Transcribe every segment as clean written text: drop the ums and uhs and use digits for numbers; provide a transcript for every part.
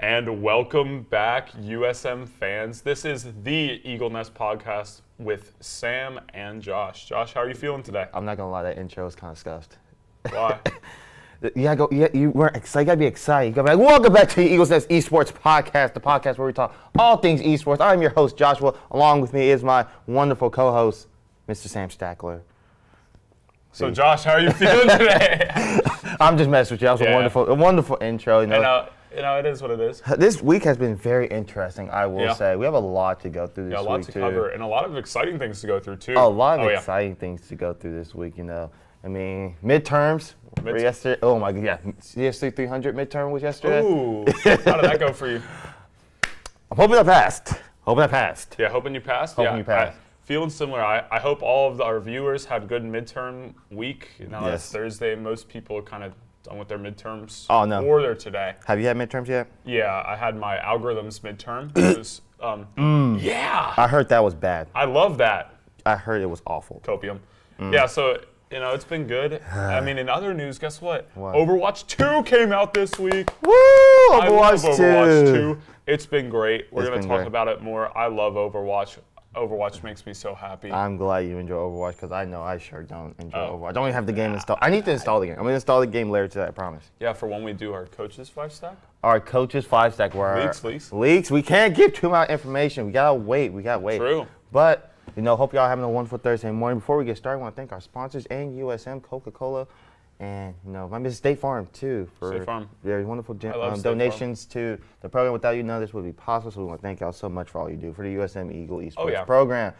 And welcome back, USM fans. This is the Eagle Nest podcast with Sam and Josh. Josh, how are you feeling today? I'm not gonna lie, that intro is kind of scuffed. Why? You weren't excited. You gotta be excited. You gotta be like, welcome back to the Eagles Nest Esports podcast, the podcast where we talk all things esports. I'm your host, Joshua. Along with me is my wonderful co-host, Mr. Sam Stackler. So, Josh, how are you feeling today? I'm just messing with you. That was a wonderful intro. It is what it is. This week has been very interesting, I will say. We have a lot to go through this week, a lot to cover, and a lot of exciting things to go through, too. A lot of exciting things to go through this week, I mean, midterms were yesterday. Oh, my God, yeah. CSC 300 midterm was yesterday. Ooh. How did that go for you? I'm hoping I passed. Yeah, hoping you passed? You passed. Feeling similar. I hope all of our viewers had a good midterm week. Now that it's Thursday, most people are kind of done with their midterms. Oh, no. Or they're today. Have you had midterms yet? Yeah, I had my algorithms midterm. It was, yeah. I heard that was bad. I love that. I heard it was awful. Copium. Yeah, so, it's been good. I mean, in other news, guess what? Overwatch 2 came out this week. Woo! Overwatch 2. It's been great. We're going to talk about it more. I love Overwatch. Overwatch makes me so happy. I'm glad you enjoy Overwatch because I know I sure don't enjoy Overwatch. I don't even have the game installed. I need to install the game. I'm going to install the game later today, I promise. Yeah, for when we do our coaches 5-stack? Our coaches 5-stack were leaks. We can't give too much information. We got to wait. True. But, hope y'all having a wonderful Thursday morning. Before we get started, I want to thank our sponsors and USM, Coca-Cola, and, my Mrs. State Farm, too, for very wonderful donations to the program. Without you, none of this would be possible, so we want to thank y'all so much for all you do for the USM Eagle Esports program.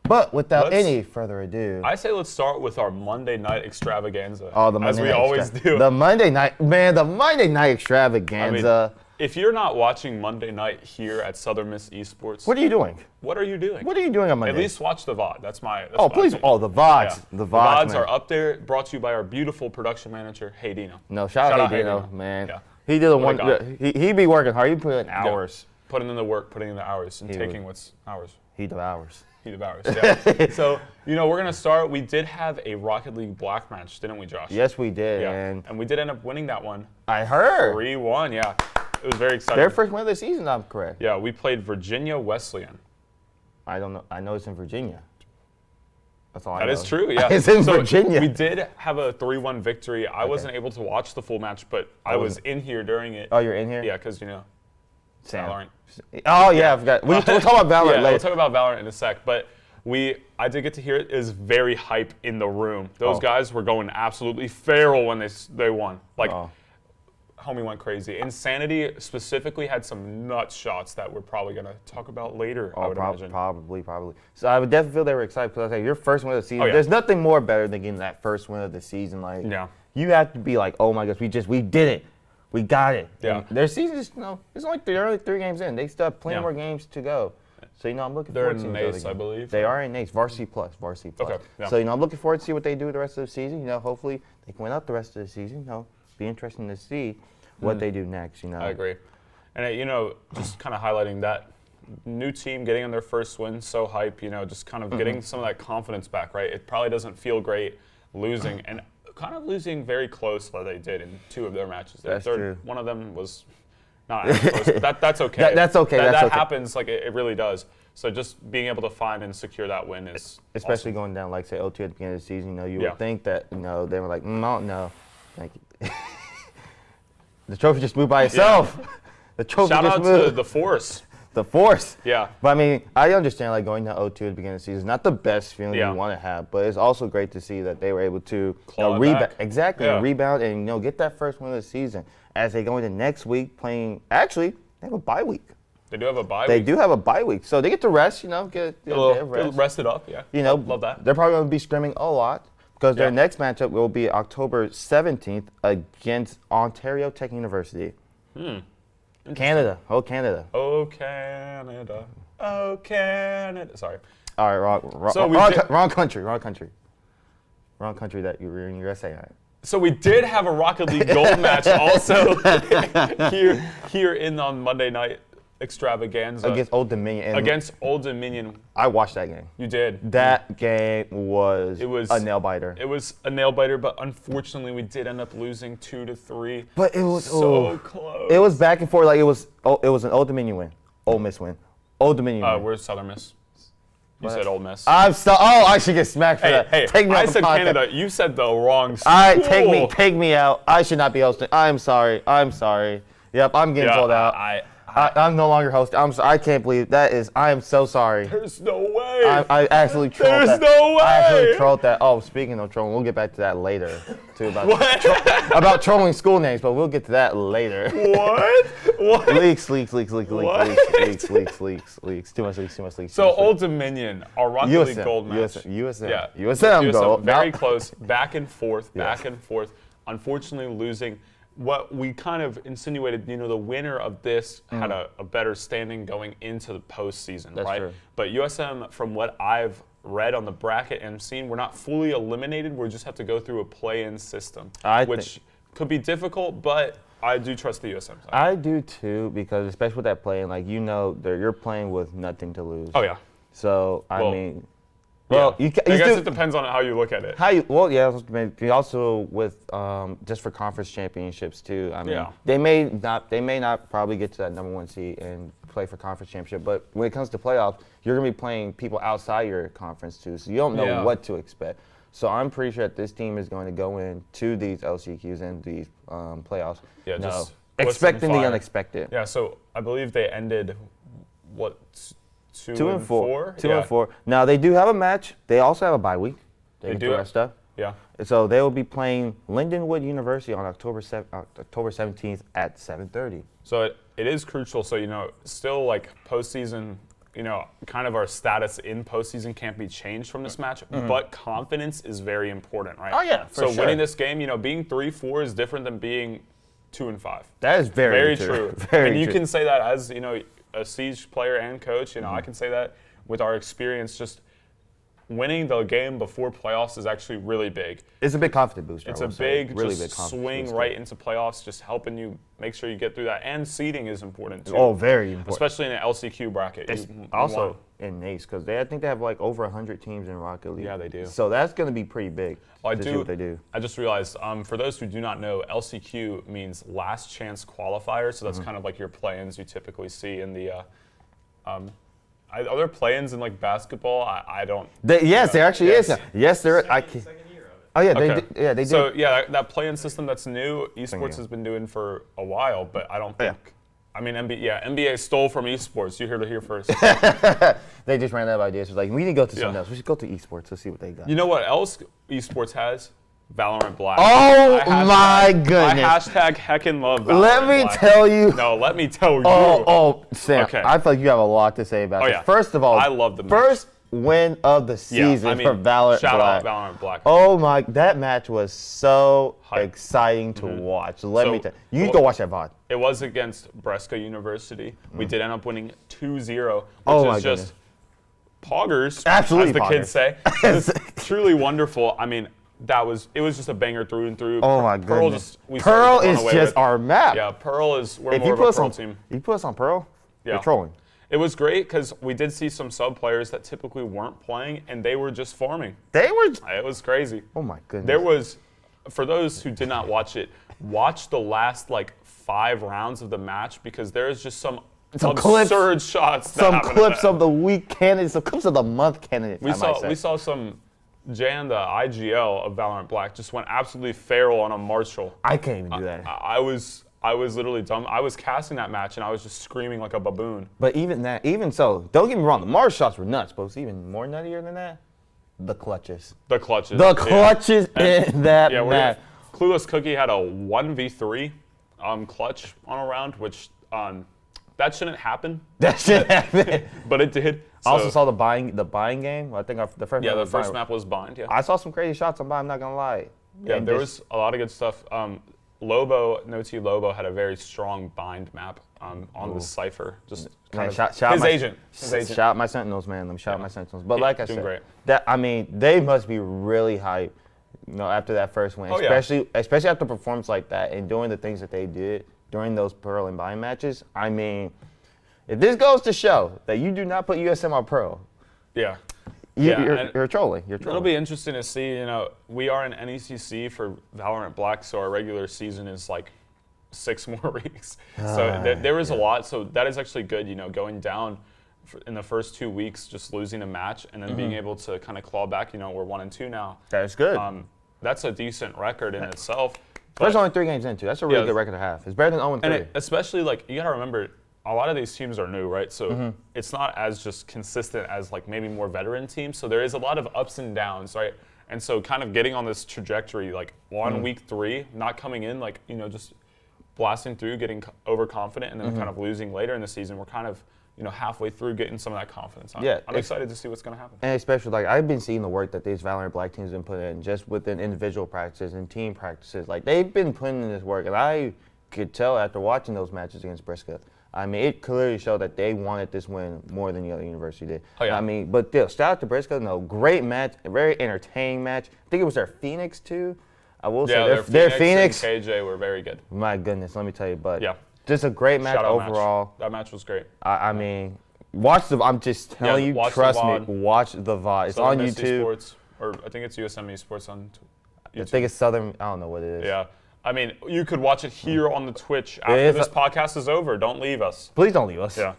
But without any further ado, I say let's start with our Monday night extravaganza. Oh, the Monday night, as we always do. The Monday night extravaganza. If you're not watching Monday night here at Southern Miss Esports, what are you doing? What are you doing? What are you doing on Monday? At least watch the VOD. That's please. Oh, the VODs. Yeah. The VODs are up there, brought to you by our beautiful production manager, Hey Dino. No, shout out Hey Dino, man. Yeah. He did he be working hard. He put in hours. Yeah. Putting in the work, putting in the hours, and taking what's ours. He devours. Yeah. So, we're going to start. We did have a Rocket League Black match, didn't we, Josh? Yes, we did. Yeah. And we did end up winning that one. I heard. 3-1, yeah. It was very exciting. Their first win of the season, I'm correct. Yeah, we played Virginia Wesleyan. I don't know. I know it's in Virginia. That's all I know. That is true, yeah. It's in Virginia. We did have a 3-1 victory. I wasn't able to watch the full match, but I was in here during it. Oh, you're in here? Yeah, because, Sam. Valorant. Oh, yeah, I forgot. We'll talk about Valorant later. We'll talk about Valorant in a sec, but I did get to hear it. It was very hype in the room. Those guys were going absolutely feral when they won. Homie went crazy. Insanity specifically had some nut shots that we're probably going to talk about later, I would imagine. Probably. So I would definitely feel they were excited because I say your first win of the season, there's nothing more better than getting that first win of the season. You have to be like, oh my gosh, we did it. We got it. Yeah. And their season is, it's only they're 3 games in. They still have plenty more games to go. So, I'm looking forward to They're in NACE, I believe. They are in NACE, Varsity Plus. Okay. Yeah. So, I'm looking forward to see what they do the rest of the season. Hopefully they can win out the rest of the season. Be interesting to see what they do next, I agree. And, just kind of highlighting that new team getting on their first win, so hype, just kind of getting some of that confidence back, right? It probably doesn't feel great losing, and kind of losing very close like they did in 2 of their matches. That's true. One of them was not as close, but that's okay. That's okay. That happens, it really does. So just being able to find and secure that win is especially awesome. Going down, like, say, 0-2 at the beginning of the season, you would think that, they were like, no, thank you. The trophy just moved by itself. Yeah. The trophy Shout just out moved. to the Force. The Force. Yeah. But, I mean, I understand, going to 0-2 at the beginning of the season is not the best feeling you want to have, but it's also great to see that they were able to rebound. Exactly. Rebound and, get that first win of the season as they go into next week playing. Actually, they have a bye week. They do have a bye week. They do have a bye week. So they get to rest, get rest it up, yeah. Love that. They're probably going to be scrimming a lot. Because their next matchup will be October 17th against Ontario Tech University. Canada. Oh, Canada. Oh, Canada. Oh, Canada. Sorry. All right, wrong country. Wrong country that you were in USA at. So we did have a Rocket League Gold match also here on Monday night. Extravaganza. Against Old Dominion. Against Old Dominion. I watched that game. You did. That game was a nail-biter. It was a nail-biter, but unfortunately we did end up losing 2-3. But it was so close. It was back and forth. Like it was an Old Dominion win. Ole Miss win. Old Dominion win. Where's Southern Miss? You said Ole Miss. I should get smacked for that. Hey, take me I out said the podcast. Canada. You said the wrong school. Take me out. I should not be hosting. I'm sorry. Yep, I'm getting pulled out. I'm no longer hosting. I can't believe that is. I am so sorry. There's no way. I actually trolled that. There's no way. I actually trolled that. Oh, speaking of trolling, we'll get back to that later. Too about trolling school names, but we'll get to that later. What? Leaks. Too much leaks. So Old Dominion, our Rocket League gold match. USM gold. Very close, back and forth. Unfortunately, losing. What we kind of insinuated, the winner of this had a better standing going into the postseason, That's right? True. But USM, from what I've read on the bracket and seen, we're not fully eliminated. We just have to go through a play-in system, which could be difficult, but I do trust the USM side. I do too, because especially with that play-in, like you're playing with nothing to lose. Oh, yeah. So, I mean... Well, I guess it depends on how you look at it. Also with just for conference championships too. I mean, they may not probably get to that number 1 seed and play for conference championship, but when it comes to playoffs, you're gonna be playing people outside your conference too, so you don't know what to expect. So I'm pretty sure that this team is going to go into these LCQs and these playoffs. Yeah, just expecting the unexpected. Yeah. So I believe they ended 2-4. 2-4. Now they do have a match. They also have a bye week. They do have stuff. Yeah. So they will be playing Lindenwood University on October 17th at 7:30. So it is crucial. So still like postseason. Kind of our status in postseason can't be changed from this match, but confidence is very important, right? Oh yeah. So winning this game, being 3-4 is different than being 2-5. That is very true. Very you true. can say that as a Siege player and coach. I can say that with our experience, just winning the game before playoffs is actually really big. It's a big confidence booster. It's a really big swing right into playoffs, just helping you make sure you get through that. And seeding is important too. Oh, very important. Especially in an LCQ bracket. Also in NACE, because I think they have like over 100 teams in Rocket League. Yeah, they do. So that's going to be pretty big to see what they do. I just realized, for those who do not know, LCQ means last chance qualifier. So that's kind of like your play-ins you typically see in the are there play-ins in like basketball? I don't. Yes, there actually is. Yes, there. Second year of it. Oh yeah, Okay. they do. So that play-in system that's new, Esports has been doing for a while, but I don't think. I mean, NBA stole from Esports. You're here to hear first. They just ran out of ideas. It was like, we need to go to something else. We should go to Esports. Let's see what they got. You know what else Esports has? Valorant Black. Oh my goodness. I hashtag heckin' love Valorant Let me Black. tell you. No, let me tell you. Sam. Okay. I feel like you have a lot to say about this. Yeah. First of all, I love the match. First win of the season for Valorant shout Black. out Valorant Black. Oh my, that match was so exciting to watch. Let me tell you. You go watch that VOD. It was against Brescia University. We did end up winning 2-0, which is just poggers, Absolutely as the poggers. kids say. It's truly wonderful. I mean, it was just a banger through and through. Oh my goodness. Pearl is just our map. Yeah, we're If more you of put a us Pearl on, team. you put us on Pearl, Yeah. you're trolling. It was great because we did see some sub players that typically weren't playing, and they were just farming. It was crazy. Oh my goodness. There was, for those who did not watch it, watch the last 5 rounds of the match because there's just some absurd shots. Some clips of the week candidates, some clips of the month candidates. We saw some. Jan, the IGL of Valorant Black, just went absolutely feral on a Marshall. I can't even do that. I was literally dumb. I was casting that match and I was just screaming like a baboon. But even so, don't get me wrong, the Mars shots were nuts, but what's even more nuttier than that? The clutches. The clutches in that match. Clueless Cookie had a 1v3 clutch on a round, which that shouldn't happen. That shouldn't happen. But it did. I also saw the buying game. I think the first. Yeah, the first map was bind. Yeah. I saw some crazy shots on bind. I'm not gonna lie. Yeah, there was a lot of good stuff. Lobo had a very strong bind map on the Cypher. Just kind of his agent. Shout out my Sentinels, man. Let me shout out my Sentinels. But like I said, great. They must be really hyped. After that first win, especially after a performance like that and doing the things that they did during those Pearl and bind matches. I mean, If this goes to show that you do not put USM on pro, yeah. You're trolling. It'll be interesting to see. You know, we are in NECC for Valorant Black, so our regular season is like 6 more weeks. So there is a lot. So that is actually good. You know, going down in the first 2 weeks, just losing a match, and then being able to kind of claw back. You know, we're 1-2 now. That's good. That's a decent record in itself. There's only 3 games into. That's a really good record to have. It's better than 0-3. And especially like you gotta remember, a lot of these teams are new, right? So it's not as just consistent as like maybe more veteran teams. So there is a lot of ups and downs, right? And so kind of getting on this trajectory, like week 3, not coming in, like, you know, just blasting through, getting overconfident, and then kind of losing later in the season. We're kind of, you know, halfway through getting some of that confidence. I'm excited to see what's going to happen. And especially, like, I've been seeing the work that these Valorant Black teams have been putting in just within individual practices and team practices. Like, they've been putting in this work, and I could tell after watching those matches against Briscoe. I mean, it clearly showed that they wanted this win more than the other university did. Oh, yeah. I mean, but still, shout out to Briscoe. No, great match, a very entertaining match. I think it was their Phoenix, too. I will say their Phoenix and KJ were very good. My goodness, let me tell you. But just a great match overall. That match was great. I mean, watch the. I'm just telling you, trust me. Watch the VOD. It's on YouTube. Esports, or I think it's USM Esports on YouTube. I think it's Southern. I don't know what it is. Yeah. I mean, you could watch it here on the Twitch after this podcast is over. Don't leave us. Please don't leave us. Yeah.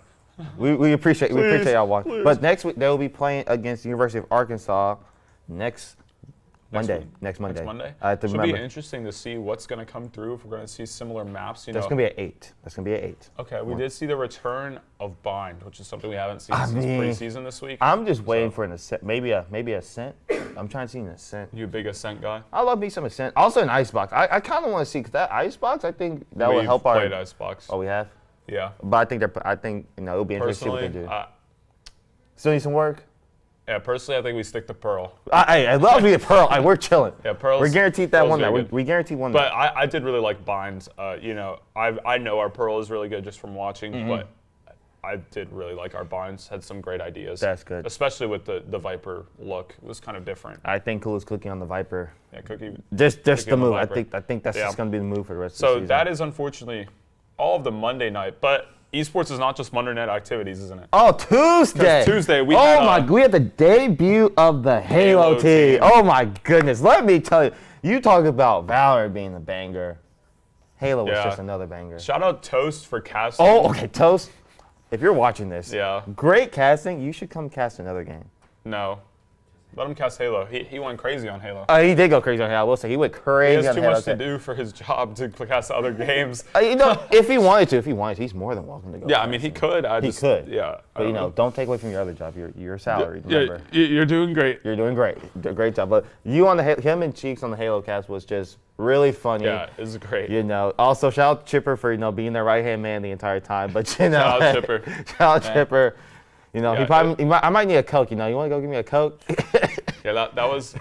We appreciate y'all watching. But next week they'll be playing against the University of Arkansas next Monday. Next Monday. It'll be interesting to see what's going to come through, if we're going to see similar maps. That's going to be at 8. That's going to be at 8. Okay, we did see the return of Bind, which is something we haven't seen since preseason this week. I'm just waiting for an Ascent, maybe Ascent. I'm trying to see an Ascent. You a big Ascent guy? I love me some Ascent. Also an Icebox. I kind of want to see, because that Icebox, I think that will help our... We've played Icebox. Oh, we have? Yeah. But I think it'll be interesting to see what they do. Still need some work? Yeah, personally, I think we stick to Pearl. I love me a Pearl. We're chilling. Yeah, Pearl's. We're guaranteed that one. We guaranteed one. But I did really like Binds. You know, I know our Pearl is really good just from watching, but I did really like our Binds. Had some great ideas. That's good. Especially with the Viper look. It was kind of different. I think Cool is cooking on the Viper. Yeah, Cookie. Just the move. I think that's just going to be the move for the rest of the season. So that is unfortunately all of the Monday night, but Esports is not just Monday night activities, isn't it? Oh, Tuesday. Tuesday, we had the debut of the Halo team. Oh my goodness. Let me tell you, you talk about Valor being a banger. Halo was just another banger. Shout out Toast for casting. Oh, okay, Toast. If you're watching this, yeah, great casting. You should come cast another game. No. Let him cast Halo. He went crazy on Halo. He did go crazy on Halo. I will say he went crazy on Halo. He has too much to do for his job to cast other games. You know, if he wanted to, he's more than welcome to go. Yeah, I mean, he could. He could. Yeah. But, you know, don't take away from your other job, your salary, remember. You're doing great. You're doing great. Great job. But you on him and Cheeks on the Halo cast was just really funny. Yeah, it was great. You know, also shout out Chipper for, being their right-hand man the entire time. But, shout out Chipper. Shout out Chipper. You know, I might need a Coke. You know, you want to go give me a Coke? Yeah, that was,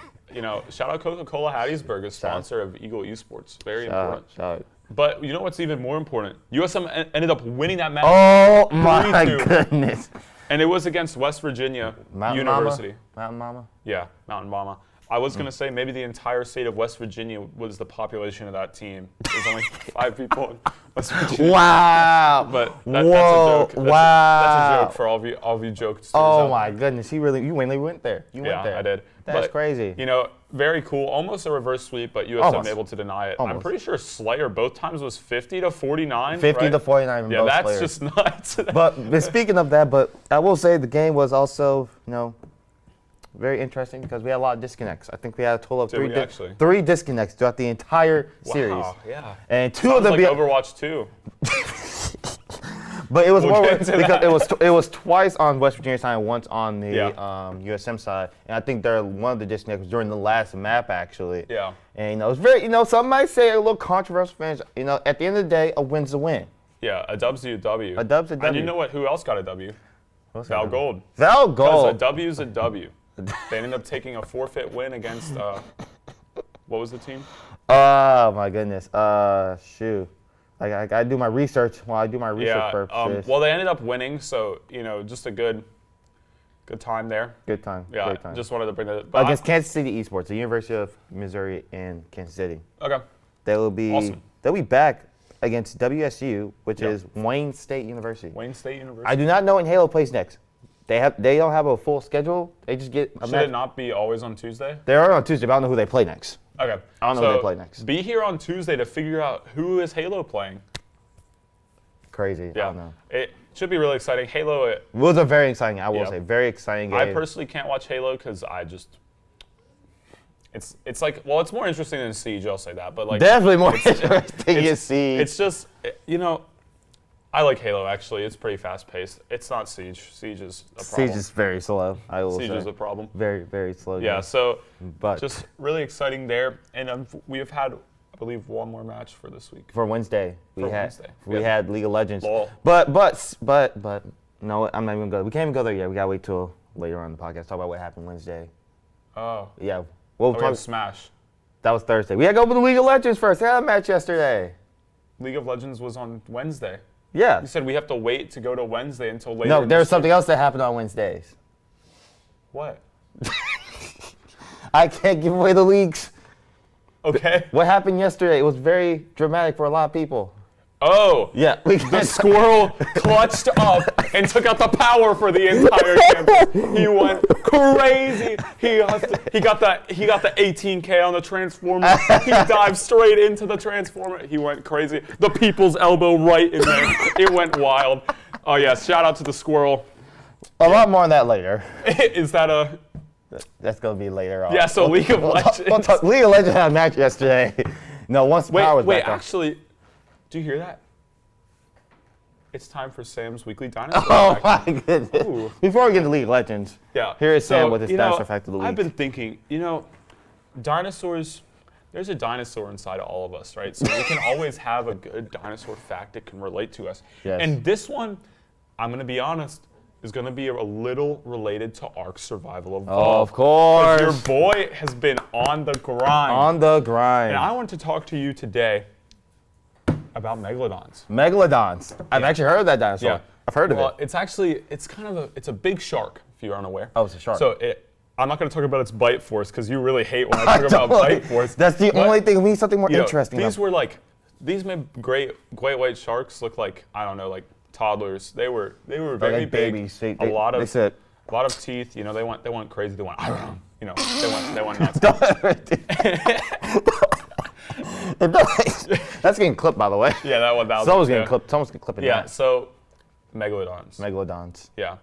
shout out Coca-Cola Hattiesburg, a sponsor of Eagle Esports. Very important. Shout out. But you know what's even more important? USM ended up winning that match. Oh, my goodness. And it was against West Virginia University. Mountain Mama? Yeah, Mountain Mama. I was going to say maybe the entire state of West Virginia was the population of that team. There's only 5 people in West Virginia. Wow. But that's a joke. That's a joke for all of you jokesters. Oh, my goodness. You really went there. You went there. Yeah, I did. That's crazy. Very cool. Almost a reverse sweep, but USM able to deny it. Almost. I'm pretty sure Slayer both times was 50-49. 50-49. Yeah, that's just nuts. But speaking of that, but I will say the game was also, very interesting because we had a lot of disconnects. I think we had a total of 3 disconnects throughout the entire series. Wow, yeah. And 2 of them like Overwatch 2. But it was because it was twice on West Virginia side and once on the USM side. And I think one of the disconnects was during the last map actually. Yeah. And it was very, some might say a little controversial fans. At the end of the day, a win's a win. Yeah, a W's a W. A W's a W. And you know what? Who else got a W? Val Gold. Val Gold. Because a W's a W. They ended up taking a forfeit win against, what was the team? Oh, my goodness. Shoot. I got to do my research while I do my research purposes. Well, they ended up winning, so, just a good time there. Good time. Yeah, great time. Just wanted to bring that up. Against Kansas City Esports, the University of Missouri in Kansas City. Okay. They'll be awesome. They'll be back against WSU, which is Wayne State University. Wayne State University. I do not know when Halo plays next. They don't have a full schedule. They just get a Should match. it not be always on Tuesday? They are on Tuesday, but I don't know who they play next. Okay. I don't know who they play next. Be here on Tuesday to figure out who is Halo playing. Crazy. Yeah. I don't know. It should be really exciting. Halo. It was a very exciting, I will say, very exciting game. I personally can't watch Halo because I just. It's like, well, it's more interesting than Siege, I'll say that. But like definitely more interesting than Siege. It's just, I like Halo, actually. It's pretty fast-paced. It's not Siege. Siege is a problem. Siege is very slow, I will say. Siege is a problem. Very, very slow. Yeah, game. so but just really exciting there. And we have had, I believe, one more match for this week. For Wednesday. We had League of Legends. Lol. But, no, I'm not even going to go. We can't even go there yet. We got to wait till later on in the podcast. Talk about what happened Wednesday. Oh. Yeah. We have Smash. That was Thursday. We had to go over the League of Legends first. They had a match yesterday. League of Legends was on Wednesday. Yeah. You said we have to wait to go to Wednesday until later. No, there was something else that happened on Wednesdays. What? I can't give away the leaks. Okay. What happened yesterday? It was very dramatic for a lot of people. Oh. Yeah. The squirrel clutched up and took out the power for the entire campus. He went crazy. He got the 18K on the transformer. He dived straight into the transformer. He went crazy. The people's elbow right in there. It went wild. Oh yeah, shout out to the squirrel. A lot more on that later. Is that a... That's going to be later on. Yeah, so League of Legends. League of Legends had a match yesterday. No, once the power was back on. Actually, do you hear that? It's time for Sam's weekly dinosaur fact. fact. My goodness. Ooh. Before we get to League of Legends, here is Sam with his dinosaur fact of the week. I've been thinking, dinosaurs, there's a dinosaur inside of all of us, right? So we can always have a good dinosaur fact that can relate to us. Yes. And this one, I'm going to be honest, is going to be a little related to Ark Survival Evolved. Of course. Your boy has been on the grind. On the grind. And I want to talk to you today about megalodons. Megalodons. I've actually heard of that dinosaur. Yeah. I've heard of it. It's actually, it's a big shark, if you're unaware. Oh, it's a shark. So I'm not going to talk about its bite force because you really hate when I talk about bite force. That's the only thing. We need something more interesting. These made great white sharks look like, I don't know, like toddlers. They were very big. Babies. A lot of teeth. They went crazy. They went they went nuts. That's getting clipped, by the way. Yeah, that was. Someone's getting clipped. Someone's getting clipped. Yeah. So, megalodons. Megalodons. Yeah.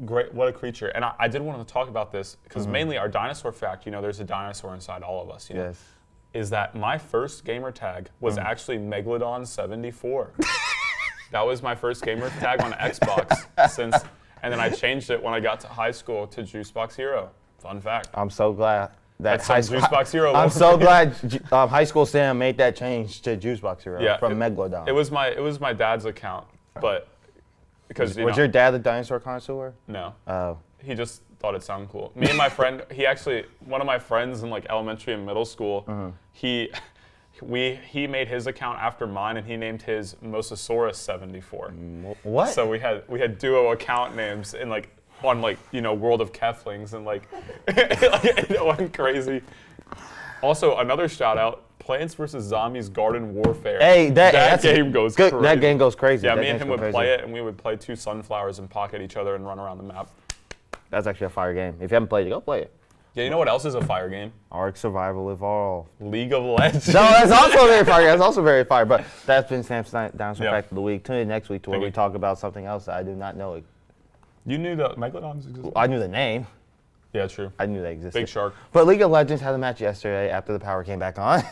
Great. What a creature. And I did want to talk about this because mainly our dinosaur fact. There's a dinosaur inside all of us. Yes. Is that my first gamer tag was actually Megalodon 74. That was my first gamer tag on Xbox and then I changed it when I got to high school to Juicebox Hero. Fun fact. I'm so glad that's Juicebox Hero. I'm so glad High School Sam made that change to Juicebox Hero from Megalodon. It was my dad's account, but because was your dad a dinosaur connoisseur? No. Oh. He just thought it sounded cool. Me and my friend, one of my friends in like elementary and middle school, he made his account after mine, and he named his Mosasaurus 74. What? So we had duo account names in on World of Keflings, and it went crazy. Also, another shout out: Plants vs Zombies Garden Warfare. Hey, that game goes crazy. That game goes crazy. Yeah, me and him would play it, and we would play two sunflowers and pocket each other and run around the map. That's actually a fire game. If you haven't played it, go play it. Yeah, you know what else is a fire game? Ark Survival Evolved. League of Legends. No, that's also very fire. That's also very fire. But that's been Sam's dinosaur fact of the week. Tune in next week to where we talk about something else that I do not know. You knew that Megalodons existed? I knew the name. Yeah, true. I knew they existed. Big shark. But League of Legends had a match yesterday after the power came back on.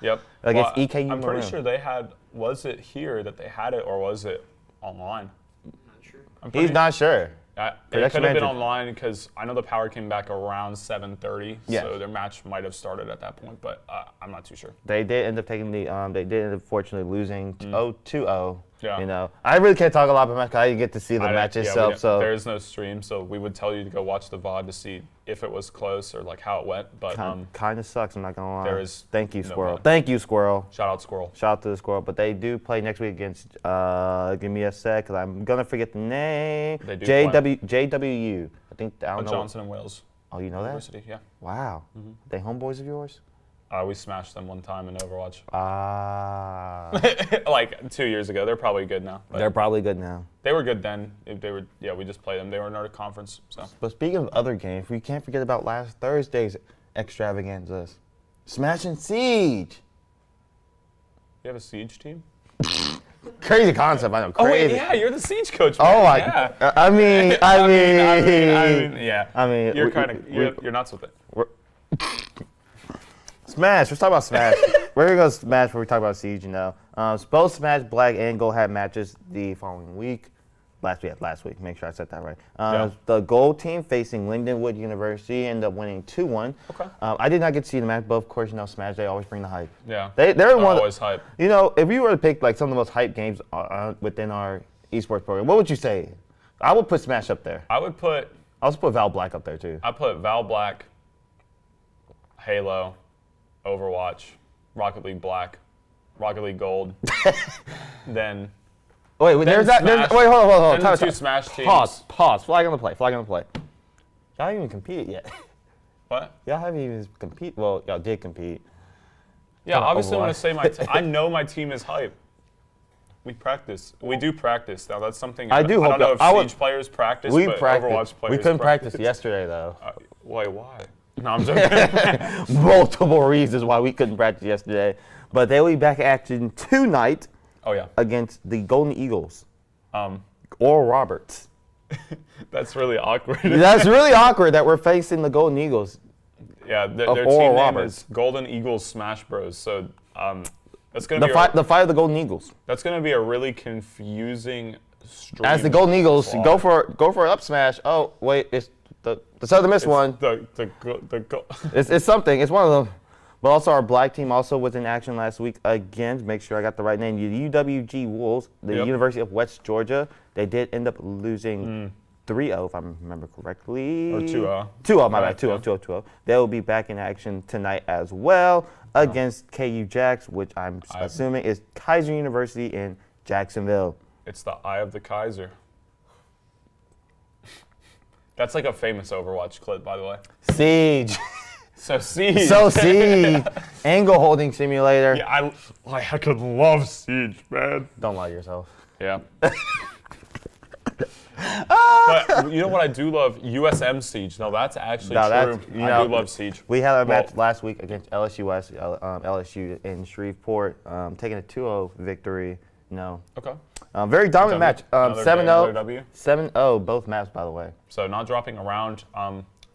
Yep. Against EKU I'm Maroon. pretty sure they had. Was it here that they had it, or was it online? I'm not sure. He's not sure. It could have been online because I know the power came back around 7:30, so their match might have started at that point, but I'm not too sure. They did end up taking the. They did end up fortunately losing 2-0. Yeah. I really can't talk a lot about match because I didn't get to see the match itself. So there is no stream, so we would tell you to go watch the VOD to see if it was close or how it went. But kind of sucks. I'm not gonna lie. There is. Thank you, no Squirrel. VOD. Thank you, Squirrel. Shout out Squirrel. Shout out to the Squirrel. But they do play next week against. Give me a sec, because I'm gonna forget the name. They do JWU. I think I don't know. Johnson and Wales. Oh, you know that? University, yeah. Wow. They homeboys of yours? We smashed them one time in Overwatch. Ah. Like 2 years ago. They're probably good now. They're probably good now. They were good then. We just played them. They were in our conference. So. But speaking of other games, we can't forget about last Thursday's extravaganzas. Smash and Siege. You have a Siege team? Crazy concept, I know. Crazy. Oh wait, yeah, you're the Siege coach. Man. Oh, yeah. I mean, yeah. I mean, you're kind of you're nuts with it. Smash. Let's talk about Smash. We're gonna go Smash before we talk about Siege. Both Smash Black and Gold had matches the following week. Last week. Make sure I said that right. The Gold team facing Lindenwood University ended up winning 2-1. Okay. I did not get to see the match, but of course, Smash, they always bring the hype. Yeah. They're always hype. If you were to pick like some of the most hype games within our esports program, what would you say? I would put Smash up there. I would put. I also put Val Black up there too. I put Val Black, Halo, Overwatch, Rocket League Black, Rocket League Gold, then. Wait, hold on. Then two Smash teams. Pause. Flag on the play. Y'all haven't even competed yet. What? Y'all haven't even competed. Well, y'all did compete. Yeah, obviously when I say I know my team is hype. We practice. We do practice. Now that's something I do. I don't know if Siege players practice, but Overwatch players We couldn't practice yesterday though. Wait, why? No, I'm joking. Multiple reasons why we couldn't practice yesterday, but they will be back in action tonight. Oh yeah. Against the Golden Eagles. Oral Roberts. That's really awkward. That's really awkward that we're facing the Golden Eagles. Yeah, their team name is Golden Eagles Smash Bros. So that's gonna be the fight of the Golden Eagles. That's gonna be a really confusing stream. As the Golden Eagles go for an up smash. Oh wait, it's the Southern Miss one. It's something. It's one of them. But also our Black team also was in action last week again. Make sure I got the right name. The UWG Wolves, the University of West Georgia. They did end up losing 3-0, if I remember correctly. Or 2-0. 2-0, my bad. 2-0. They will be back in action tonight as well against KU Jacks, which I'm assuming is Kaiser University in Jacksonville. It's the Eye of the Kaiser. That's like a famous Overwatch clip, by the way. Siege. So Siege. Angle holding simulator. Yeah, I could love Siege, man. Don't lie to yourself. Yeah. But you know what I do love? USM Siege. No, that's actually true. I do love Siege. We had our match last week against LSU in Shreveport, taking a 2-0 victory. Okay. Very dominant match. 7-0. 7-0 both maps, by the way. So not dropping around.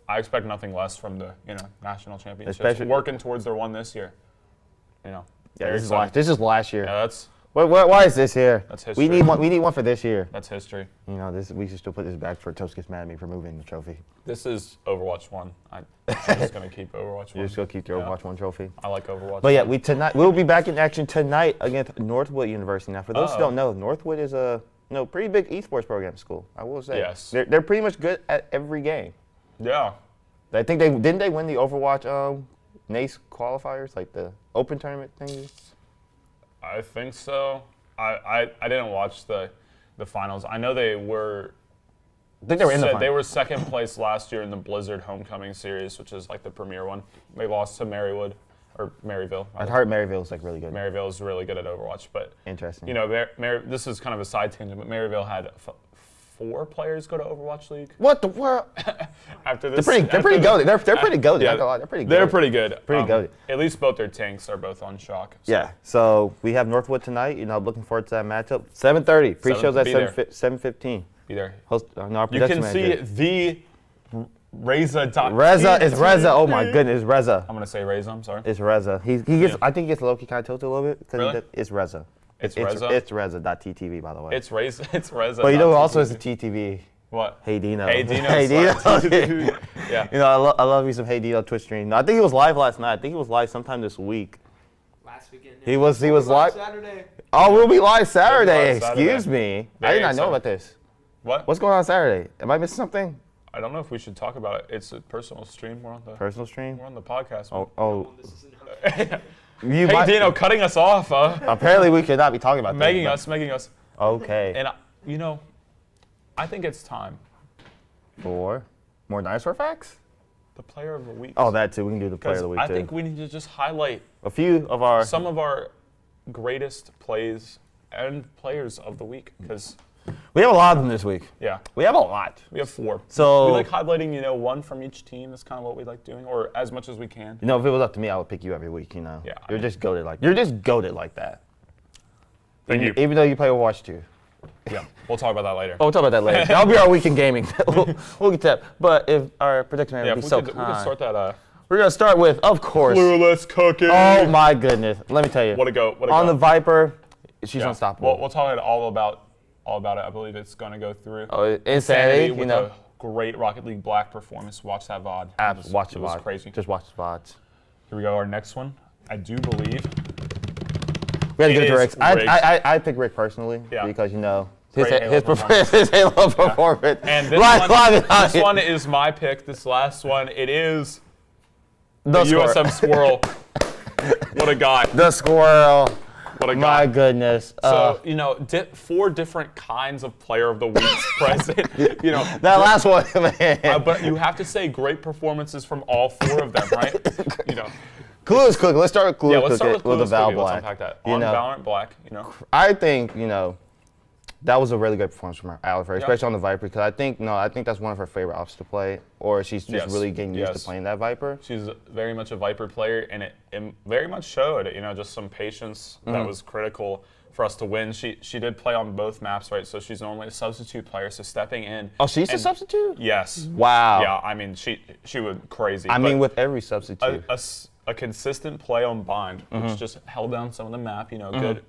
I expect nothing less from the national championships. Especially working towards their one this year. Yeah, this is last year. Yeah, that's. Why is this here? That's history. We need one for this year. That's history. We should still put this back for Toast gets mad at me for moving the trophy. This is Overwatch 1. I'm just gonna keep Overwatch 1. You're just gonna keep the Overwatch 1 trophy. I like Overwatch. But yeah, we'll be back in action tonight against Northwood University. Now, for those who don't know, Northwood is a pretty big esports program school. I will say. Yes. They're pretty much good at every game. Yeah. I think didn't they win the Overwatch NACE qualifiers, like the open tournament thingy? I think so. I didn't watch the finals. I know they were. I think they were in the finals. They were second place last year in the Blizzard Homecoming series, which is like the premier one. They lost to Marywood or Maryville. I heard Maryville's like really good. Maryville is really good at Overwatch, but interesting. This is kind of a side tangent, but Maryville had 4 players go to Overwatch League. What the world? After this, they're pretty goated. They're pretty goated. Yeah, they're pretty good. They're pretty good. Pretty goated. At least both their tanks are both on shock. So. Yeah. So we have Northwood tonight. Looking forward to that matchup. 7:30. Pre-show's at 7:15. Be there. You can see the Reza. It's Reza. Oh my goodness, Reza. I'm gonna say Reza. I'm sorry. It's Reza. He gets. I think he gets low-key kind of tilted a little bit. Really? It's Reza. It's Reza. It's Reza.ttv, by the way. It's Reza. It's Reza. But who also is a TTV? What? Hey Dino. Hey Dino. Yeah. I love me some Hey Dino Twitch stream. No, I think he was live last night. I think he was live sometime this week. Last weekend. He was live. Saturday. Oh, we'll be live Saturday. Live Excuse me. I did not know about this. What? What's going on Saturday? Am I missing something? I don't know if we should talk about it. It's a personal stream. We're on the personal stream. We're on the podcast. Oh. Hey Dino, cutting us off. Apparently, we should not be talking about making this. Making us. Okay. And I think it's time for more dinosaur facts. the player of the week. Oh, that too. We can do the player of the week too. I think we need to just highlight some of our greatest plays and players of the week, because we have a lot of them this week. Yeah. We have a lot. We have 4. So we like highlighting, one from each team. That's kind of what we like doing, or as much as we can. If it was up to me, I would pick you every week, Yeah. You're just goated like that. Thank you. Even though you play Overwatch 2. Yeah. We'll talk about that later. Oh, we'll talk about that later. That'll be our week in gaming. we'll get to that. But if our prediction manager would be so kind. We could start that. We're going to start with, of course. Clueless Cookie. Oh, my goodness. Let me tell you. What a go. On the Viper, she's unstoppable. We'll talk all about it. I believe it's going to go through. Oh, Insanity, with a great Rocket League Black performance. Watch that VOD. Watch the VOD. It was crazy. Just watch the VODs. Here we go. Our next one, I do believe. We had to give it to Rick. I pick Rick personally because, his Halo performance. And this one is my pick. This last one, it is the USM Squirrel. What a guy. The Squirrel. What a guy. My goodness. So, 4 different kinds of player of the weeks present. That last one, man. But you have to say great performances from all 4 of them, right? Clueless Cookie. Let's start with Clueless Cookie. Yeah, let's start with Clueless Cookie. Black. Let's unpack that. On Valorant Black, I think, that was a really good performance from her, especially on the Viper, because I think that's one of her favorite ops to play, or she's just really getting used to playing that Viper. She's very much a Viper player, and it very much showed, just some patience that was critical for us to win. She did play on both maps, right? So she's normally a substitute player, so stepping in. Oh, she's a substitute? Yes. Wow. Yeah, I mean, she went crazy. With every substitute. A consistent play on Bind, which just held down some of the map, good,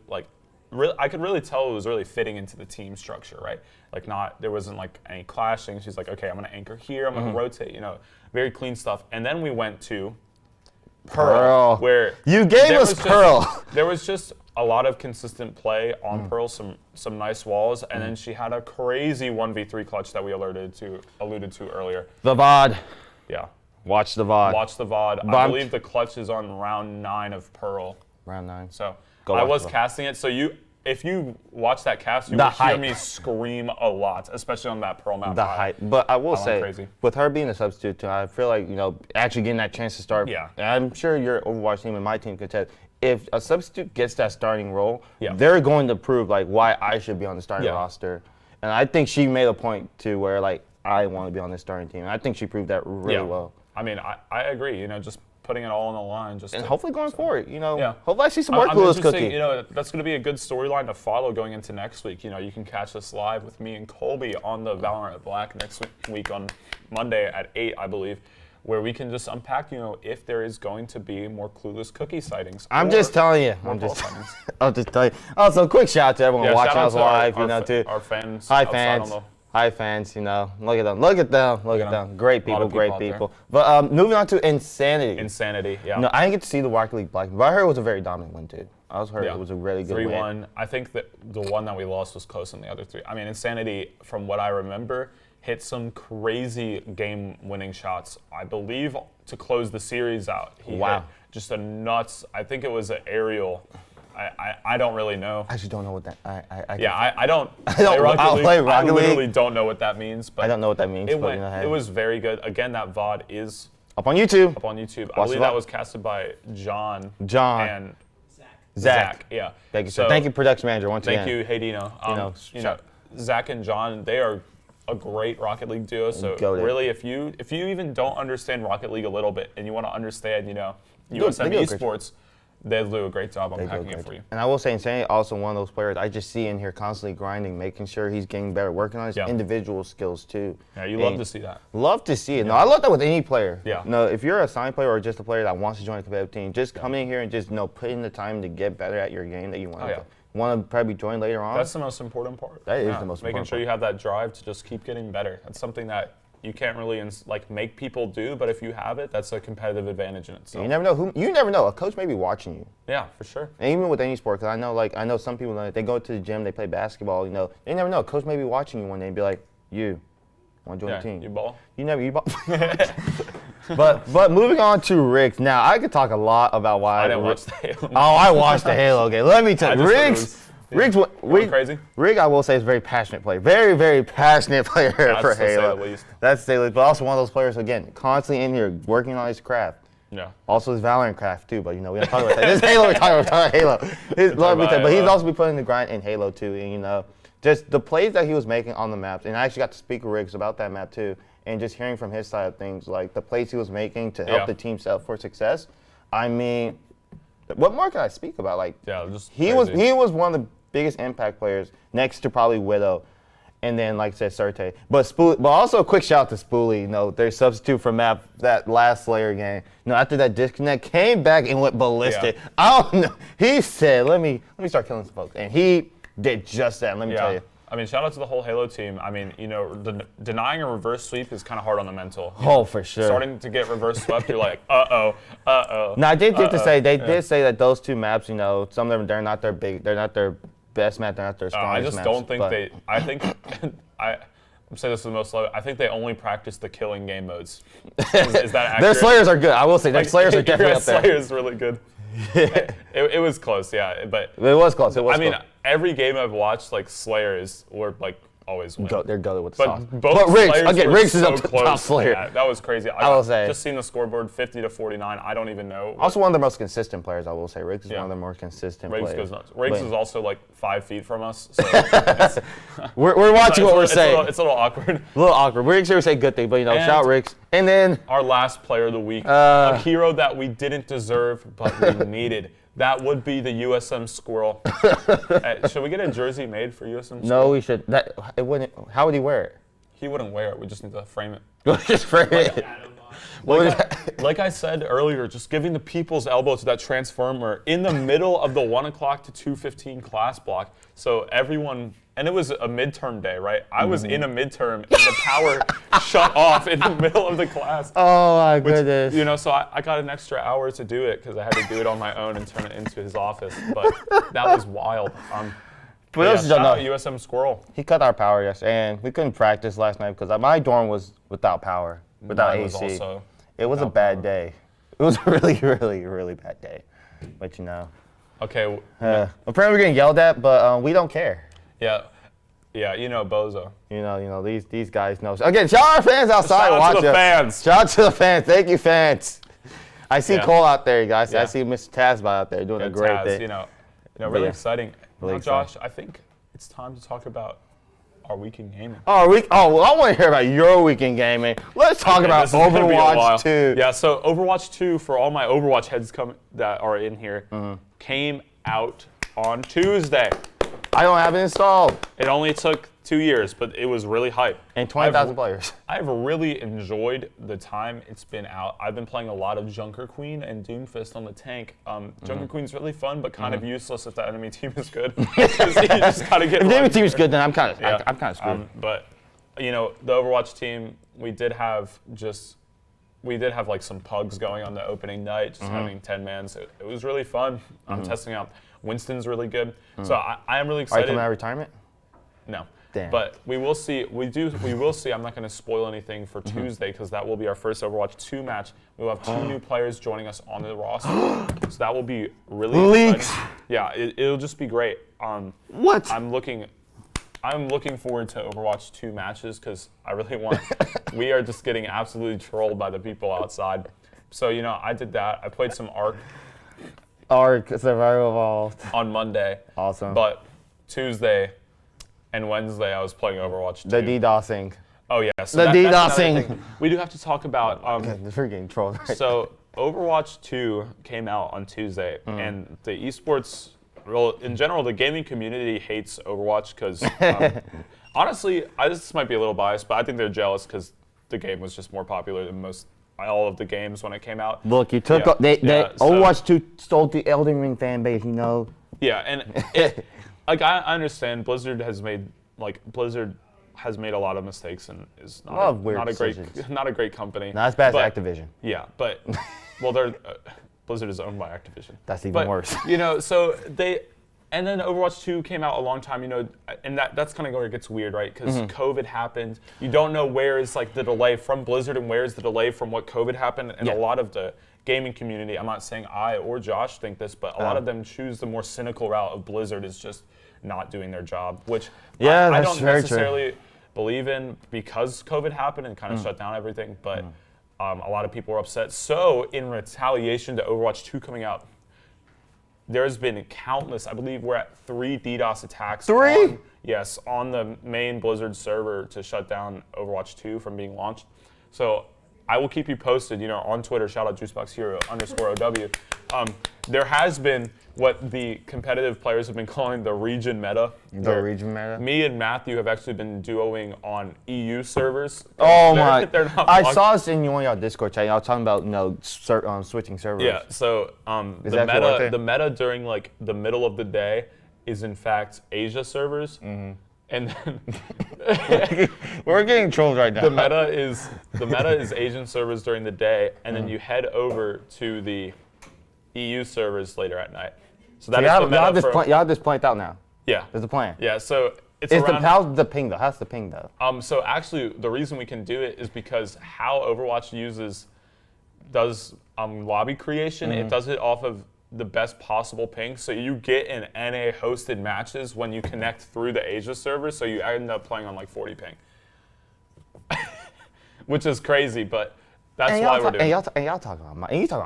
really, I could really tell it was really fitting into the team structure, right? There wasn't any clashing. She's like, okay, I'm gonna anchor here, I'm gonna rotate, very clean stuff. And then we went to Pearl, where you gave us Pearl. There was just a lot of consistent play on Pearl, some nice walls, and then she had a crazy 1v3 clutch that we alluded to earlier. The VOD. Yeah. Watch the VOD. Watch the VOD. I believe the clutch is on round 9 of Pearl. Round 9. So I was casting it. So if you watch that cast, you will hear me scream a lot, especially on that Pearl map. The hype. But I will say, with her being a substitute, too, I feel like, actually getting that chance to start. Yeah. I'm sure your Overwatch team and my team could tell. If a substitute gets that starting role, they're going to prove why I should be on the starting roster. And I think she made a point to where I want to be on this starting team. And I think she proved that really well. I mean, I agree. Just putting it all on the line. And hopefully going forward, hopefully I see some more Clueless Cookie. That's going to be a good storyline to follow going into next week. You can catch us live with me and Colby on the Valorant Black next week on Monday at 8, I believe, where we can just unpack, if there is going to be more Clueless Cookie sightings. I'm just telling you. I'll just tell you. Also, quick shout out to everyone watching us live, too. Our fans. Hi, fans. Hi, fans. Look at them. Great people. But moving on to Insanity. Insanity, yeah. No, I didn't get to see the Rocket League Black, but I heard it was a very dominant win, too. I heard it was a really good 3-1. win. I think that the one that we lost was close in the other 3. I mean, Insanity, from what I remember, hit some crazy game-winning shots, I believe, to close the series out. He hit just a nuts, I think it was an aerial. I don't really know. I actually don't know what that. I don't. Play Rocket League. I literally don't know what that means. But I don't know what that means. It was very good. Again, that VOD is up on YouTube. I believe that was casted by John. And Zach. Yeah. Thank you, thank you, production manager. Once again. Thank you, hey Dino. Zach and John, they are a great Rocket League duo. So really, if you even don't understand Rocket League a little bit and you want to understand, USM Esports, they do a great job unpacking it for you. And I will say, Insanity also one of those players I just see in here constantly grinding, making sure he's getting better, working on his individual skills too. Yeah, you love to see that. Love to see it. No, I love that with any player. Yeah. No, if you're a signed player or just a player that wants to join a competitive team, just come in here and just put in the time to get better at your game that you want to. Want to probably join later on. That's the most important part. That is the most important part. Making sure you have that drive to just keep getting better. That's something that you can't really make people do, but if you have it, that's a competitive advantage in itself. You never know you never know. A coach may be watching you. Yeah, for sure. And even with any sport, because I know some people, they go to the gym, they play basketball, they never know. A coach may be watching you one day and be like, you want to join the team? You ball? You ball. But moving on to Riggs. Now, I could talk a lot about why. I didn't watch the Halo. Oh, I watched the Halo game. Let me tell you, Riggs, crazy. Riggs, I will say, is a very passionate player. Very, very passionate player for Halo. Say the least. That's to say the least. But also one of those players, again, constantly in here working on his craft. Yeah. Also his Valorant craft too, but we don't talk about that. This Halo, we're talking about Halo. But he's also been putting the grind in Halo too, and just the plays that he was making on the maps. And I actually got to speak with Riggs about that map too, and just hearing from his side of things, like the plays he was making to help the team set up for success. I mean, what more can I speak about? Like, he was one of the biggest impact players next to probably Widow. And then, like I said, Surte. But also a quick shout out to Spoolie. Their substitute for map that last Slayer game. After that disconnect, came back and went ballistic. Yeah. I don't know. He said, let me start killing some folks. And he did just that, let me tell you. I mean, shout out to the whole Halo team. I mean, denying a reverse sweep is kind of hard on the mental. For sure. Starting to get reverse swept, you're like, uh-oh. Now, I did get to say, did say that those two maps, some of them, they're not their best map, they're not their strongest maps. I just don't think I think, I'm saying this is the most low, I think they only practice the killing game modes. Is that accurate? Their Slayers are good, I will say. Their Slayers are definitely up there. Slayer's really good. It was close, yeah. But it was close. I mean, every game I've watched, like Slayers were like always win. They're goated with the sauce. But Riggs is up to top Slayer. Yeah, that was crazy. I will say. Just seen the scoreboard, 50-49. I don't even know. Also one of the most consistent players, I will say. Riggs is one of the more consistent players. Goes nuts. Riggs is also like 5 feet from us. So we're watching what we're saying. It's a little awkward. A little awkward. Riggs here say good thing, but shout out Riggs. And then our last player of the week, a hero that we didn't deserve, but we needed. That would be the USM Squirrel. Should we get a jersey made for USM Squirrel? No, we should. It wouldn't. How would he wear it? He wouldn't wear it. We just need to frame it. Just frame it. Like I said earlier, just giving the people's elbow to that transformer in the middle of the 1 o'clock to 2:15 class block. So everyone, and it was a midterm day, right? I was in a midterm and the power shut off in the middle of the class. Oh my goodness. So I got an extra hour to do it because I had to do it on my own and turn it into his office. But that was wild. For those who don't know, USM Squirrel. He cut our power yesterday, and we couldn't practice last night because my dorm was without power, without AC. It was a bad day. It was a really, really, really bad day. But Okay. Apparently we're getting yelled at, but we don't care. Yeah, Bozo. These guys know. Again, shout out our fans outside. Shout out to the fans. Shout out to the fans. Thank you, fans. I see Cole out there, guys. Yeah. I see Mr. Tazba out there doing a great thing. Really exciting. Really Josh, I think it's time to talk about our weekend gaming. I want to hear about your weekend gaming. Let's talk about Overwatch 2. Yeah, so Overwatch 2, for all my Overwatch heads that are in here, came out on Tuesday. I don't have it installed. It only took 2 years, but it was really hype. And 20,000 players. I've really enjoyed the time it's been out. I've been playing a lot of Junker Queen and Doomfist on the tank. Junker Queen's really fun, but kind of useless if the enemy team is good. You just gotta get if the enemy team is good, then I'm kind of screwed. But the Overwatch team, we did have like some pugs going on the opening night, just having 10 man. So it was really fun. I'm testing out. Winston's really good. So I am really excited. Are you coming out of retirement? No. Damn. But we will see. We will see. I'm not going to spoil anything for Tuesday because that will be our first Overwatch 2 match. We'll have 2 new players joining us on the roster. So that will be really exciting. Yeah, it'll just be great. What? I'm looking forward to Overwatch 2 matches because I really want. We are just getting absolutely trolled by the people outside. So I did that. I played some Ark. Ark Survival Evolved on Monday. Awesome. But Tuesday and Wednesday I was playing Overwatch 2. The DDoSing. Oh yeah. So the DDoSing. We do have to talk about. We're getting trolled. Right so Overwatch 2 came out on Tuesday, and the esports, well, in general, the gaming community hates Overwatch because honestly, this might be a little biased, but I think they're jealous because the game was just more popular than all of the games when it came out. Look, you took Overwatch 2 stole the Elden Ring fan base, Yeah, and I understand Blizzard has made a lot of mistakes and is not a great company. Not as bad as Activision. Yeah, but Blizzard is owned by Activision. That's even worse. So and then Overwatch 2 came out a long time, and that's kind of where it gets weird, right? Because COVID happened. You don't know where is the delay from Blizzard and where is the delay from what COVID happened. And a lot of the gaming community, I'm not saying I or Josh think this, but a lot of them choose the more cynical route of Blizzard is just not doing their job, which I don't necessarily believe in because COVID happened and kind of shut down everything, but a lot of people were upset. So in retaliation to Overwatch 2 coming out, there's been countless, I believe we're at 3 DDoS attacks. 3? Yes, on the main Blizzard server to shut down Overwatch 2 from being launched. So I will keep you posted, on Twitter, shout out JuiceBoxHero_OW. There has been what the competitive players have been calling the region meta. The region meta? Me and Matthew have actually been duoing on EU servers. Oh my! I saw this in one of y'all Discord chat. Y'all talking about switching servers. Yeah. So the meta during like the middle of the day is in fact Asia servers. Mm-hmm. And then we're getting trolled right now. The meta is Asian servers during the day, and then you head over to the EU servers later at night. So that is the meta. Y'all have this planned out now. Yeah, there's a plan. Yeah, so how's the ping though? How's the ping though? So actually, the reason we can do it is because how Overwatch does lobby creation. It does it off of the best possible ping. So you get in NA hosted matches when you connect through the Asia server, so you end up playing on like 40 ping. Which is crazy, but that's why we're doing it. And y'all talk about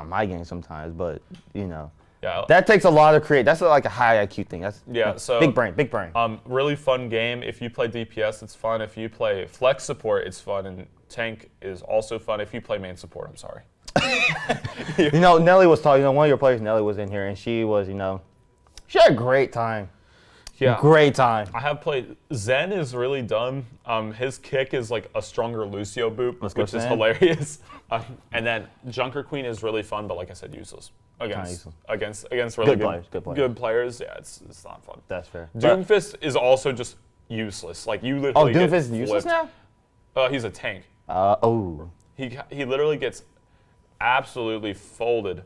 my game sometimes, but yeah, that takes a lot of create. That's like a high IQ thing. That's so big brain. Really fun game. If you play DPS, it's fun. If you play flex support, it's fun, and tank is also fun. If you play main support, I'm sorry. Nelly was talking. One of your players, Nelly, was in here, and she was, she had a great time. Yeah, great time. I have played. Zen is really dumb. His kick is like a stronger Lucio boop, which is hilarious. And then Junker Queen is really fun, but like I said, useless against really good players. Yeah, it's not fun. That's fair. Doomfist is also just useless. Like you literally. Doomfist is useless now? He's a tank. He literally gets absolutely folded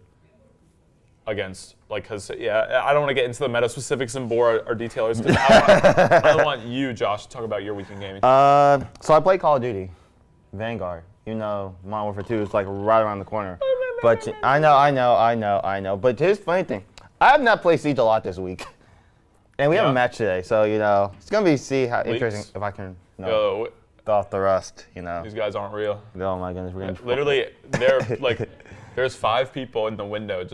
against, because I don't want to get into the meta specifics and bore our detailers. I want you, Josh, to talk about your weekend gaming. So I play Call of Duty, Vanguard. Modern Warfare 2 is like right around the corner. But I know. But here's the funny thing: I have not played Siege a lot this week, and we have a match today. So it's gonna be interesting if I can. Go off the rust, These guys aren't real. Oh my goodness, we're gonna literally there's 5 people in the window.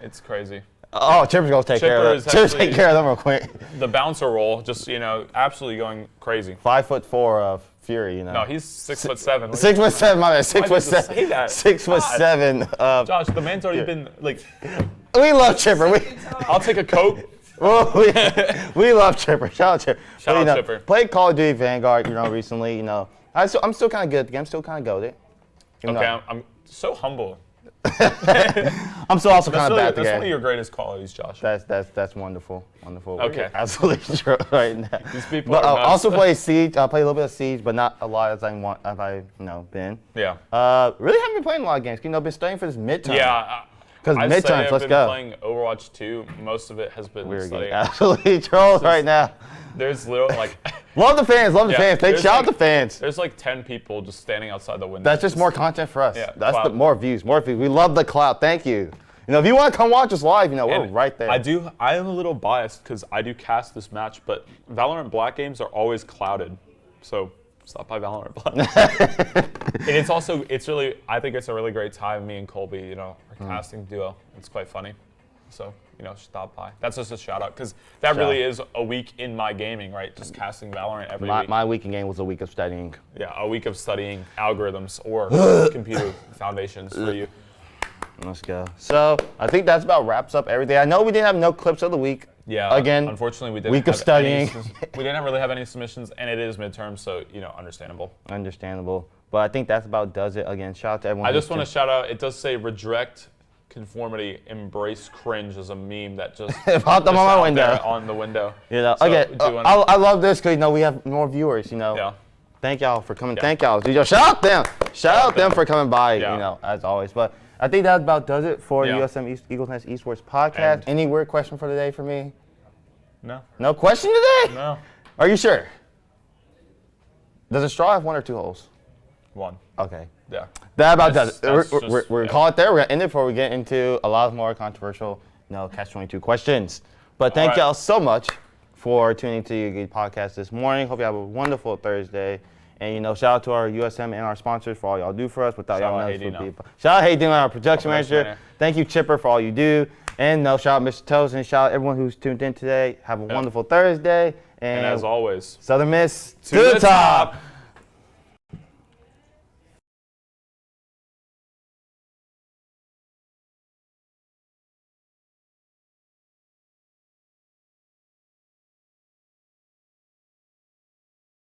It's crazy. Oh, Chipper's gonna take care of them. Chipper's take care of them real quick. The bouncer roll, just absolutely going crazy. 5'4" of Fury, No, he's 6'7". 6'7", my bad. 6'7". Say that. 6'7". Josh, the man's already been like. We love Chipper. I'll take a Coke. We love Chipper. Shout out Chipper. Shout out Chipper. Played Call of Duty Vanguard, recently. I'm still kind of good at the game. I'm still kind of goated. Okay, I'm so humble. I'm still also kind of bad at the game. That's one of your greatest qualities, Josh. That's wonderful. Okay. Absolutely true right now. These people but are I also play Siege. I play a little bit of Siege, but not a lot as I want. Have I been? Yeah. Really haven't been playing a lot of games. Been studying for this midterm. Yeah. Because midterms, let's go. I've been playing Overwatch 2. Most of it has been We're studying. getting absolutely trolled right now. There's literally love the fans. Shout out the fans. There's 10 people just standing outside the window. That's just more content for us. Yeah, that's more views. We love the clout. Thank you. If you want to come watch us live, we're right there. I am a little biased because I do cast this match, but Valorant Black games are always clouded. So stop by Valorant Black. And I think it's a really great time. Me and Colby, our casting duo. It's quite funny. So, stop by. That's just a shout out because that really is a week in my gaming, right? Just casting Valorant every week. My week in game was a week of studying. Yeah, a week of studying algorithms or computer foundations for you. Let's go. So I think that's about wraps up everything. I know we didn't have no clips of the week. Yeah. Again, unfortunately, we didn't. Week of studying. We didn't really have any submissions, and it is midterm, so understandable. Understandable. But I think that's about does it. Again, shout out to everyone. I just want to shout out. It does say reject conformity, embrace cringe as a meme that just popped up on my window. On the window. So I love this because we have more viewers. Yeah. Thank y'all for coming. Yeah. Thank y'all. Shout out them. Shout out them for coming by. Yeah. As always. But I think that about does it for USM Eagles Nest Esports podcast. Any weird question for today for me? No. No question today? No. Are you sure? Does a straw have 1 or 2 holes? 1. Okay. Yeah. That about does it. We're going to call it there. We're going to end it before we get into a lot more controversial, catch-22 questions. But thank y'all so much for tuning to your podcast this morning. Hope you have a wonderful Thursday. And, shout out to our USM and our sponsors for all y'all do for us. Without y'all, this would be. Shout out Hayden, our production manager. Thank you, Chipper, for all you do. And shout out Mr. Toes and shout out everyone who's tuned in today. Have a wonderful Thursday. And as always, Southern Miss to the top.